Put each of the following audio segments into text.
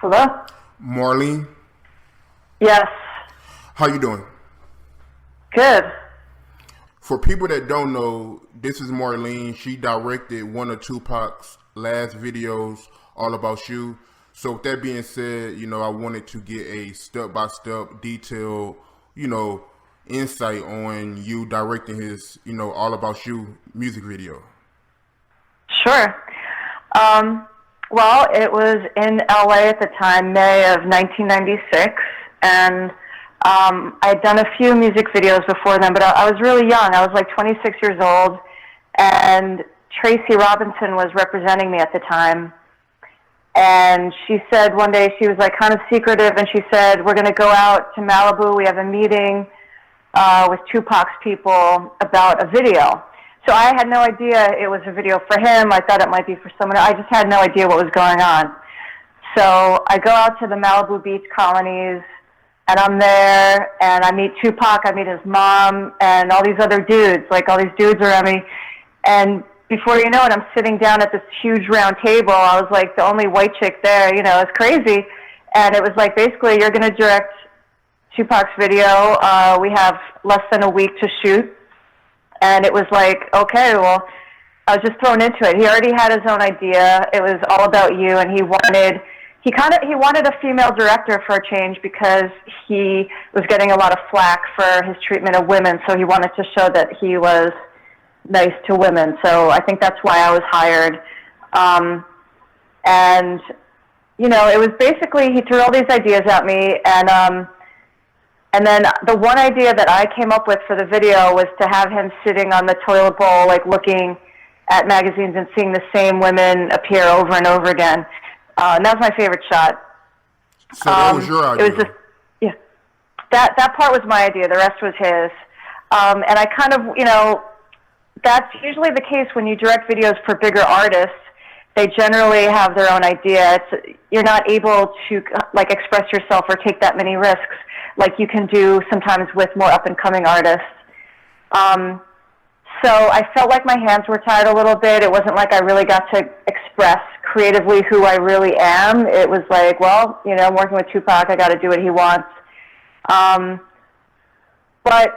Hello? Marlene, Yes. how you doing? Good. For people that don't know, this is Marlene. She directed one of Tupac's last videos, All About You. So with that being said, I wanted to get a step-by-step, detailed, insight on you directing his, All About You music video. Sure. Well, it was in LA at the time, May of 1996, and I'd done a few music videos before then, but I was really young. I was like 26 years old, and Tracy Robinson was representing me at the time. And she said one day, she was like kind of secretive, and she said, we're going to go out to Malibu. We have a meeting with Tupac's people about a video. So I had no idea it was a video for him. I thought it might be for someone else. I just had no idea what was going on. So I go out to the Malibu beach colonies, and I'm there, and I meet Tupac. I meet his mom and all these other dudes, like all these dudes around me. And before you know it, I'm sitting down at this huge round table. I was like the only white chick there. It's crazy. And it was like, basically, you're going to direct Tupac's video. We have less than a week to shoot. And it was like, okay, well, I was just thrown into it. He already had his own idea. It was all about you, and he wanted a female director for a change because he was getting a lot of flack for his treatment of women. So he wanted to show that he was nice to women. So I think that's why I was hired. And it was basically, he threw all these ideas at me, and then the one idea that I came up with for the video was to have him sitting on the toilet bowl, like looking at magazines and seeing the same women appear over and over again. And that was my favorite shot. So that was your idea? It was yeah. That part was my idea. The rest was his. And I kind of, that's usually the case when you direct videos for bigger artists. They generally have their own idea. You're not able to express yourself or take that many risks like you can do sometimes with more up-and-coming artists. So I felt like my hands were tied a little bit. It wasn't like I really got to express creatively who I really am. It was like, well, I'm working with Tupac. I got to do what he wants. But,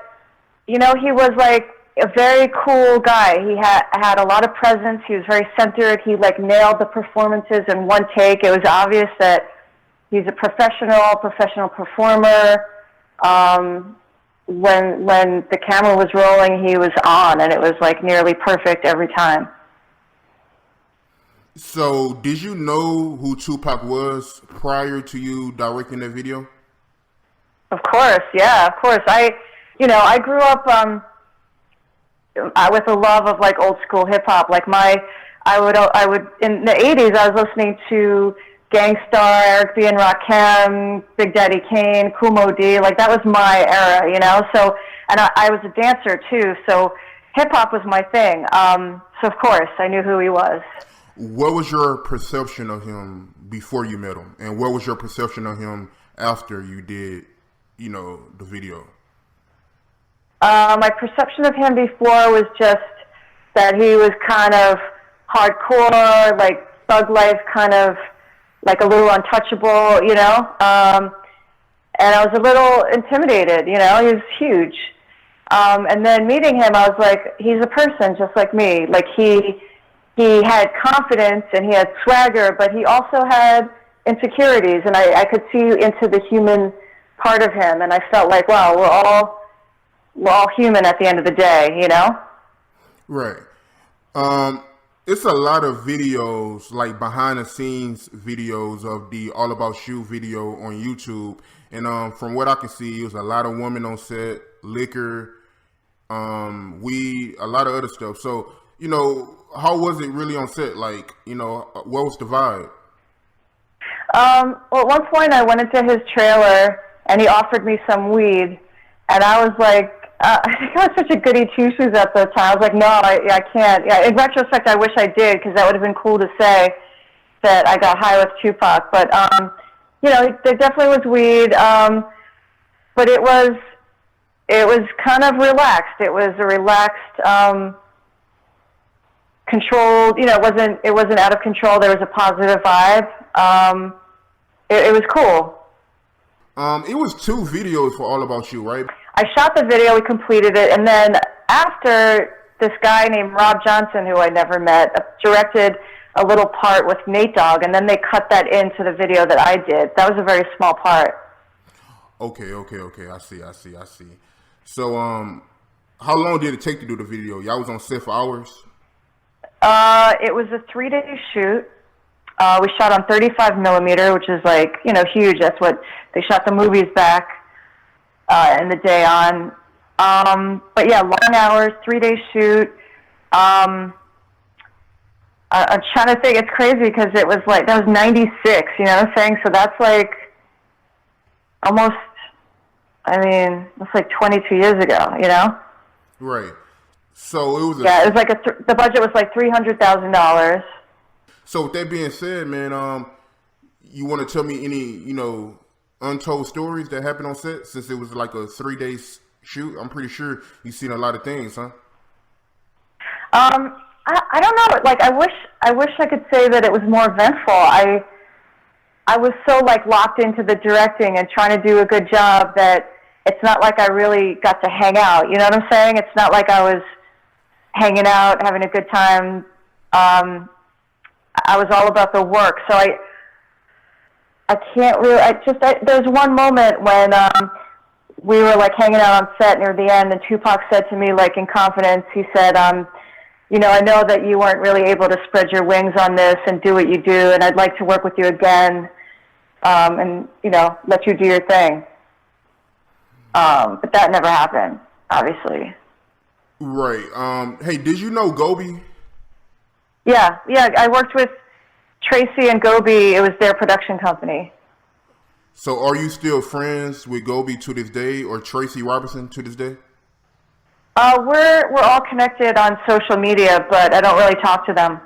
he was like a very cool guy. He had a lot of presence. He was very centered. He nailed the performances in one take. It was obvious that he's a professional performer. When the camera was rolling, he was on, and it was nearly perfect every time. So, did you know who Tupac was prior to you directing that video? Of course, yeah, of course. I grew up with a love of old school hip hop. I would in the '80s, I was listening to Gangstar, Eric B. and Rakim, Big Daddy Kane, Kool Moe Dee. That was my era, So, and I was a dancer too. So, hip hop was my thing. So of course, I knew who he was. What was your perception of him before you met him, and what was your perception of him after you did, the video? My perception of him before was just that he was kind of hardcore, thug life, kind of a little untouchable, and I was a little intimidated, he was huge. And then meeting him, I was like, he's a person just like me. He had confidence and he had swagger, but he also had insecurities, and I could see into the human part of him, and I felt like, wow, we're all human at the end of the day, Right. It's a lot of videos, behind the scenes videos of the All About You video on YouTube. And from what I can see, it was a lot of women on set, liquor, weed, a lot of other stuff. So, how was it really on set? What was the vibe? Well, at one point I went into his trailer and he offered me some weed, and I was like, I think I was such a goody two-shoes at the time. I was like, no, I can't. Yeah, in retrospect, I wish I did, because that would have been cool to say that I got high with Tupac. But, there definitely was weed, but it was kind of relaxed. It was a relaxed, controlled, it wasn't out of control. There was a positive vibe. it was cool. It was 2 videos for All About You, right? I shot the video, we completed it, and then after, this guy named Rob Johnson, who I never met, directed a little part with Nate Dogg, and then they cut that into the video that I did. That was a very small part. Okay. I see. So, how long did it take to do the video? Y'all was on set for hours? It was a 3-day shoot. We shot on 35 millimeter, which is like, huge. That's what they shot the movies back in the day on. But yeah, long hours, 3-day shoot. I'm trying to think. It's crazy because it was like, that was 96, you know what I'm saying? So that's like almost, it's like 22 years ago, Right. So it was it was like the budget was like $300,000. So with that being said, man, you want to tell me any, untold stories that happened on set since it was like a 3-day shoot? I'm pretty sure you've seen a lot of things, huh? I don't know. Like, I wish I could say that it was more eventful. I was so like locked into the directing and trying to do a good job that it's not like I really got to hang out. You know what I'm saying? It's not like I was hanging out, having a good time. I was all about the work. So I can't really, there's one moment when, we were like hanging out on set near the end, and Tupac said to me, like in confidence, he said, I know that you weren't really able to spread your wings on this and do what you do, and I'd like to work with you again, and, let you do your thing. But that never happened, obviously. Right. Hey, did you know Gobi? Yeah, I worked with Tracy and Gobi. It was their production company. So are you still friends with Gobi to this day, or Tracy Robinson to this day? We're all connected on social media, but I don't really talk to them.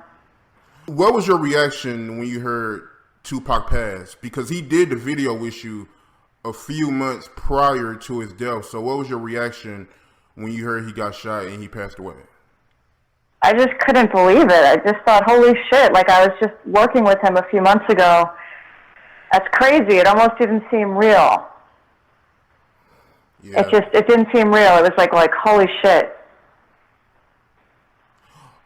What was your reaction when you heard Tupac pass? Because he did the video with you a few months prior to his death. So what was your reaction when you heard he got shot and he passed away? I just couldn't believe it. I just thought, holy shit, like I was just working with him a few months ago. That's crazy. It almost didn't seem real. Yeah. It didn't seem real. It was like holy shit.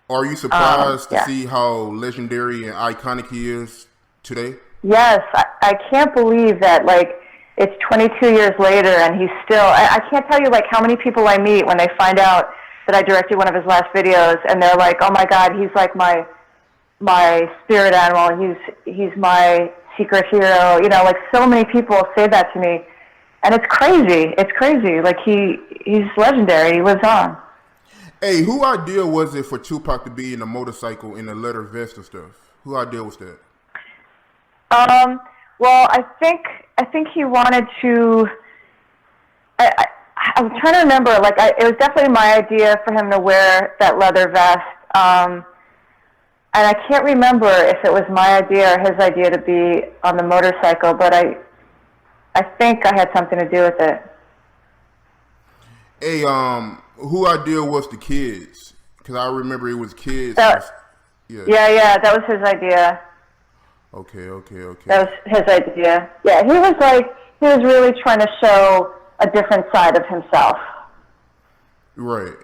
Are you surprised to see how legendary and iconic he is today? Yes. I can't believe that, like, it's 22 years later and he's still, I can't tell you, like, how many people I meet when they find out that I directed one of his last videos, and they're like, oh my God, he's like my spirit animal. He's my secret hero. Like, so many people say that to me. And it's crazy. It's crazy. Like, he's legendary. He lives on. Hey, who idea was it for Tupac to be in a motorcycle in a leather vest and stuff? Who idea was that? Well, I think he wanted to. I'm trying to remember. Like, it was definitely my idea for him to wear that leather vest. And I can't remember if it was my idea or his idea to be on the motorcycle, but I think I had something to do with it. Hey, who idea was the kids? Because I remember it was kids. Yeah, that was his idea. Okay. That was his idea. Yeah, he was really trying to show a different side of himself. Right.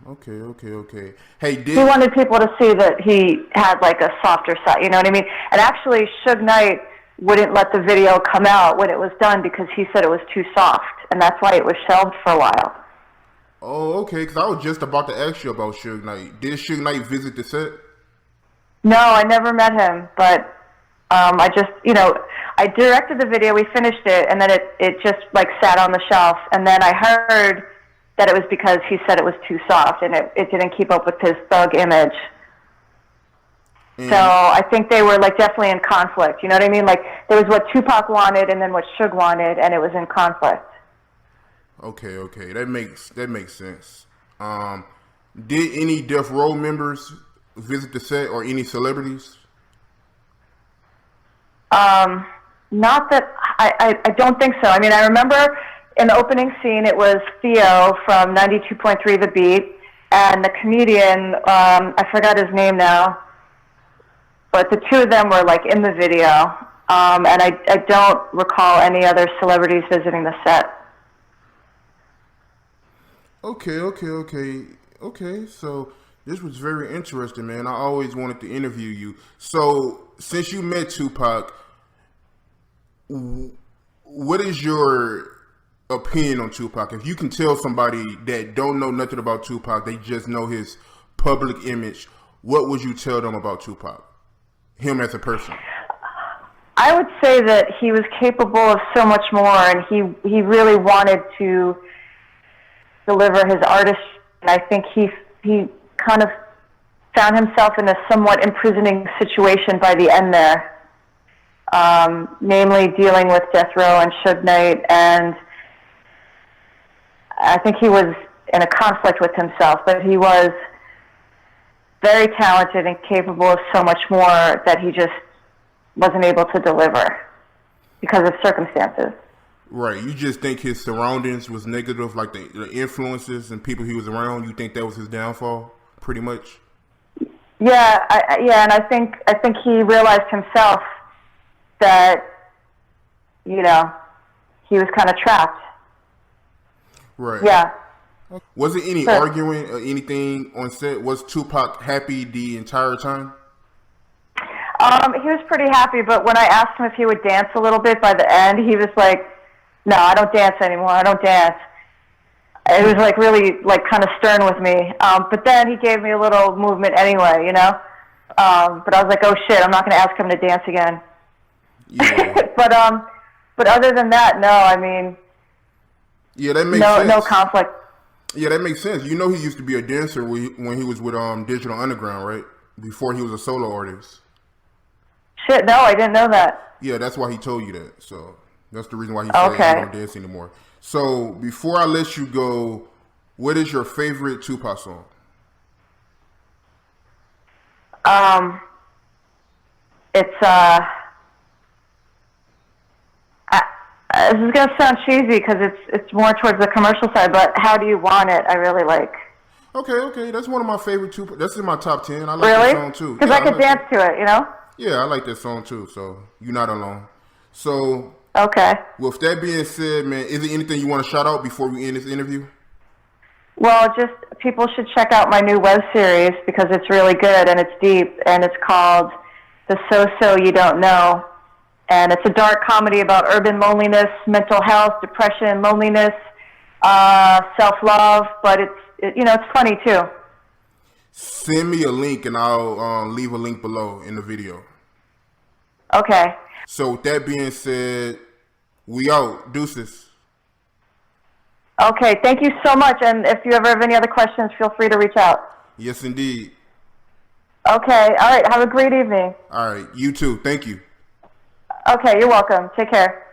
Okay. Hey, he wanted people to see that he had like a softer side, you know what I mean? And actually, Suge Knight wouldn't let the video come out when it was done because he said it was too soft, and that's why it was shelved for a while. Oh, okay, because I was just about to ask you about Suge Knight. Did Suge Knight visit the set? No, I never met him, but I just, I directed the video, we finished it, and then it just like sat on the shelf, and then I heard that it was because he said it was too soft, and it didn't keep up with his thug image. So I think they were like definitely in conflict. You know what I mean? Like, there was what Tupac wanted and then what Suge wanted, and it was in conflict. Okay, that makes sense. Did any Death Row members visit the set, or any celebrities? Not that I don't think so. I mean, I remember in the opening scene it was Theo from 92.3 The Beat, and the comedian, I forgot his name now, but the two of them were like in the video. And I don't recall any other celebrities visiting the set. Okay. So this was very interesting, man. I always wanted to interview you. So since you met Tupac, what is your opinion on Tupac? If you can tell somebody that don't know nothing about Tupac, they just know his public image, what would you tell them about Tupac? Him as a person? I would say that he was capable of so much more, and he really wanted to deliver his artistry. And I think he kind of found himself in a somewhat imprisoning situation by the end there, namely dealing with death row and Suge Knight, and I think he was in a conflict with himself, but he was very talented and capable of so much more that he just wasn't able to deliver because of circumstances. Right. You just think his surroundings was negative, like the influences and people he was around. You think that was his downfall, pretty much? Yeah, and I think he realized himself that, you know, he was kind of trapped. Right. Yeah. Was there any arguing or anything on set? Was Tupac happy the entire time? He was pretty happy, but when I asked him if he would dance a little bit by the end, he was like, "No, I don't dance anymore. I don't dance." It was like really like kind of stern with me. But then he gave me a little movement anyway, you know. But I was like, "Oh shit, I'm not going to ask him to dance again." Yeah. But other than that, no. I mean, yeah, that makes sense. No conflict. Yeah, that makes sense. You know, he used to be a dancer when he was with Digital Underground, right? Before he was a solo artist. Shit, no, I didn't know that. Yeah, that's why he told you that. So that's the reason why he said he don't dance anymore. So before I let you go, what is your favorite Tupac song? It's this is gonna sound cheesy because it's more towards the commercial side, but "How Do You Want It" I really like. Okay, that's one of my favorite Tupac. That's in my top 10. I like really? that song too. Because I could dance to it, you know. Yeah, I like that song too. So You're Not Alone. So okay. With that being said, man, is there anything you want to shout out before we end this interview? Well, just people should check out my new web series because it's really good and it's deep, and it's called The So You Don't Know. And it's a dark comedy about urban loneliness, mental health, depression, loneliness, self-love, but it's funny too. Send me a link and I'll leave a link below in the video. Okay. So with that being said, we out. Deuces. Okay, thank you so much. And if you ever have any other questions, feel free to reach out. Yes, indeed. Okay, all right. Have a great evening. All right, you too. Thank you. Okay, you're welcome. Take care.